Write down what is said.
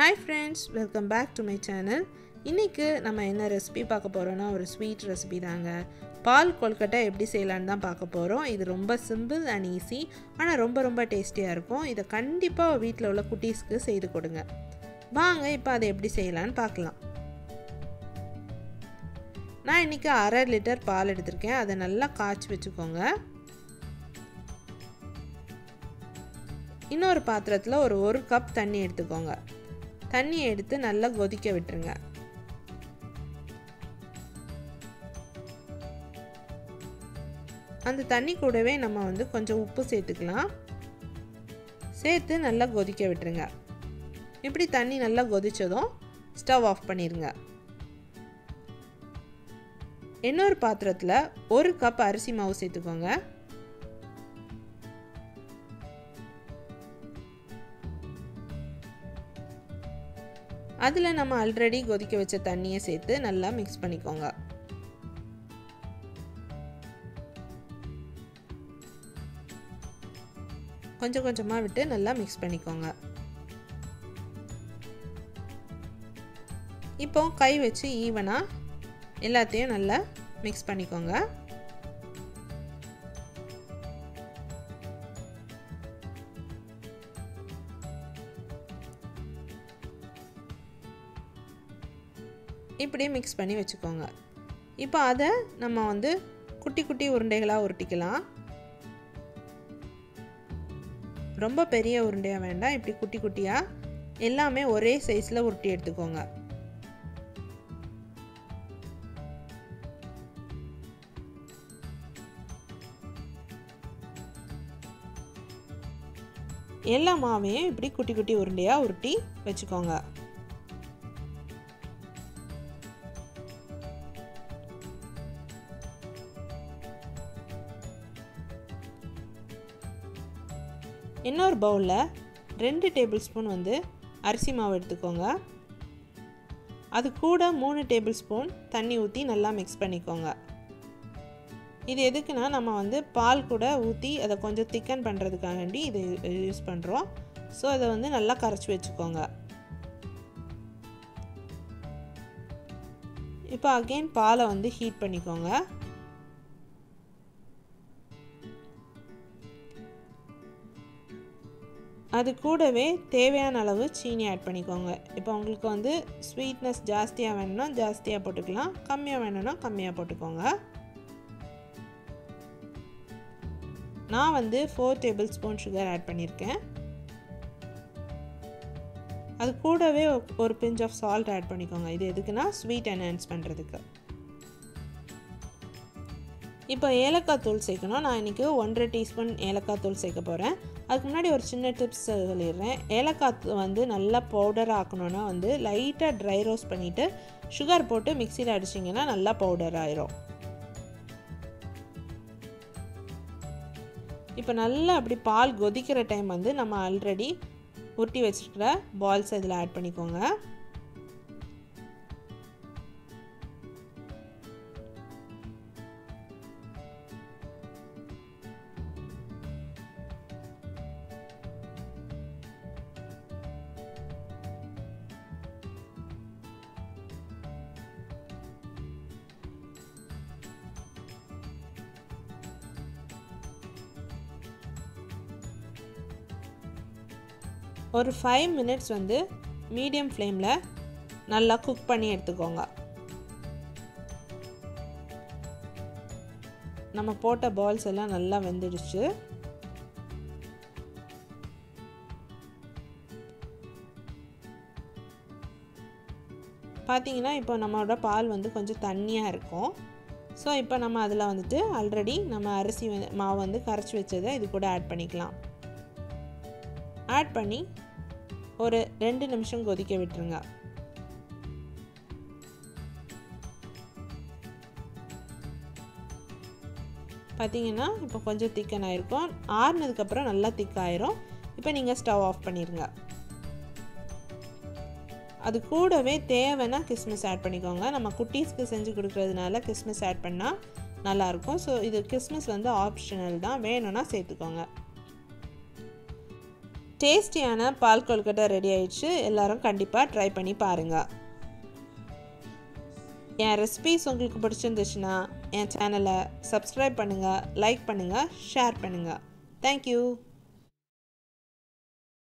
Hi friends, welcome back to my channel. இன்னைக்கு நம்ம என்ன ரெசிபி பார்க்க போறோம்னா ஒரு ஸ்வீட் ரெசிபி தாங்க. பால் கொல்கட்டை எப்படி செய்யலாம்னு தான் பார்க்க போறோம். இது ரொம்ப சிம்பிள் and ஈஸி, ஆனா ரொம்ப டேஸ்டியா இருக்கும். இத கண்டிப்பா வீட்ல உள்ள குட்டீஸ்க்கு செய்து கொடுங்க. வாங்க இப்போ அதை எப்படி செய்யலாம்னு பார்க்கலாம். நான் இன்னைக்கு 1/2 லிட்டர் பால் எடுத்துர்க்கேன். அதை நல்லா காய்ச்சி வெச்சுக்கோங்க. இன்னொரு பாத்திரத்துல ஒரு 1 கப் தண்ணி எடுத்துக்கோங்க. தண்ணியை எடுத்து நல்லா கொதிக்க விட்டுருங்க. அந்த தண்ணி கூடவே நம்ம கொஞ்சம் உப்பு சேர்த்துக்கலாம். சேர்த்து நல்லா கொதிக்க விட்டுருங்க. இப்படி தண்ணி நல்லா கொதிச்சதும் ஸ்டவ் ஆஃப் பண்ணிருங்க. இன்னொரு பாத்திரத்துல 1 கப் அரிசி மாவு சேர்த்துக்கோங்க. அதுல நம்ம ஆல்ரெடி கொதிக்க வச்ச தண்ணியை சேர்த்து நல்லா mix பண்ணிக்கோங்க. கொஞ்சமா விட்டு நல்லா mix பண்ணிக்கோங்க. இப்போ கை வச்சு ஈவனா எல்லாத்தையும் நல்லா mix பண்ணிக்கோங்க. இப்படி mix பண்ணி வெச்சுக்கோங்க. இப்போ அத நம்ம குட்டி உருண்டைகளா உருட்டிக்கலாம். ரொம்ப பெரிய உருண்டையா வேண்டாம். இப்படி குட்டியா எல்லாமே ஒரே சைஸ்ல உருட்டி எடுத்துக்கோங்க. எல்லா மாவையும் இப்படி குட்டி உருண்டையா உருட்டி வெச்சுக்கோங்க. இன்னொரு பவுல்ல 2 டேபிள் ஸ்பூன் அரிசி மாவு எடுத்துக்கோங்க. அது கூட 3 டேபிள் ஸ்பூன் தண்ணி ஊத்தி நல்லா mix பண்ணிக்கோங்க. இது எதுக்குன்னா நம்ம பால் கூட ஊத்தி அதை கொஞ்சம் திக்கன் பண்றதுக்காக இது யூஸ் பண்றோம். சோ அதை நல்லா கரைச்சு வெச்சுக்கோங்க. இப்போ அகைன் பாலை ஹீட் பண்ணிக்கோங்க. அது கூடவே தேவையான அளவு சீனி ஆட் பண்ணிக்கோங்க. இப்போ உங்களுக்கு ஸ்வீட்னஸ் ஜாஸ்தியா வேணும்னா ஜாஸ்தியா போட்டுக்கலாம், கம்மியா வேணும்னா கம்மியா போட்டுக்கோங்க. நான் 4 டேபிள் ஸ்பூன் sugar ஆட் பண்ணிருக்கேன். அது கூடவே ஒரு pinch of salt ஆட் பண்ணிக்கோங்க. இது எதுக்குன்னா ஸ்வீட் என்ஹான்ஸ் பண்றதுக்கு. இப்போ ஏலக்காய் தூள் சேர்க்கணும். நான் இன்னைக்கு 1/2 டீஸ்பூன் ஏலக்காய் தூள் சேர்க்க போறேன். அதுக்கு முன்னாடி ஒரு சின்ன டிப்ஸ் சொல்லிடுறேன். ஏலக்காய் நல்லா பவுடர் ஆக்கணும்னா லைட்டா ட்ரை ரோஸ்ட் பண்ணிட்டு சுகர் போட்டு மிக்ஸில அடிச்சீங்கன்னா நல்லா பவுடர் ஆயிரும். இப்போ நல்லா அப்படி பால் கொதிக்கிற டைம் நம்ம ஆல்ரெடி உருட்டி வச்சிருக்கிற பால்ஸ் இதல ஆட் பண்ணிக்கோங்க. ஒரு 5 minutes மீடியம் ஃப்ளேம்ல நல்லா குக் பண்ணி எடுத்துக்கோங்க. நம்ம போட்ட பால்ஸ் எல்லாம் நல்லா வெந்துடுச்சு. பாத்தீங்கன்னா இப்போ நம்மளோட பால் கொஞ்சம் தண்ணியா இருக்கும். சோ இப்போ நம்ம அதுல ஆல்ரெடி நம்ம அரிசி மாவு கரைச்சு வச்சதை இது கூட ஆட் பண்ணிக்கலாம். ஆட் பண்ணி ஒரு 2 நிமிஷம் கொதிக்க விட்டுருங்க. பாத்தீங்கன்னா இப்போ கொஞ்சம் திக்கன் ஆயிருக்கும். ஆறுனதுக்கு அப்புறம் நல்லா திக் ஆயிரும். இப்போ நீங்க ஸ்டவ் ஆஃப் பண்ணிருங்க. அது கூடவே தேவைனா கிஸ்மிஸ் ஆட் பண்ணிக்கோங்க. நம்ம குட்டீஸ்க்கு செஞ்சு கொடுக்கிறதுனால கிஸ்மிஸ் ஆட் பண்ணா நல்லா இருக்கும். சோ இது கிஸ்மிஸ் ஆப்ஷனல் தான், வேணும்னா சேர்த்துக்கோங்க. டேஸ்டியான பால் கொழுக்கட்டை ரெடி ஆயிடுச்சு. எல்லாரும் கண்டிப்பாக ட்ரை பண்ணி பாருங்கள். என் ரெசிபீஸ் உங்களுக்கு பிடிச்சிருந்துச்சுன்னா என் சேனலை சப்ஸ்கிரைப் பண்ணுங்கள், லைக் பண்ணுங்கள், ஷேர் பண்ணுங்கள். தேங்க்யூ.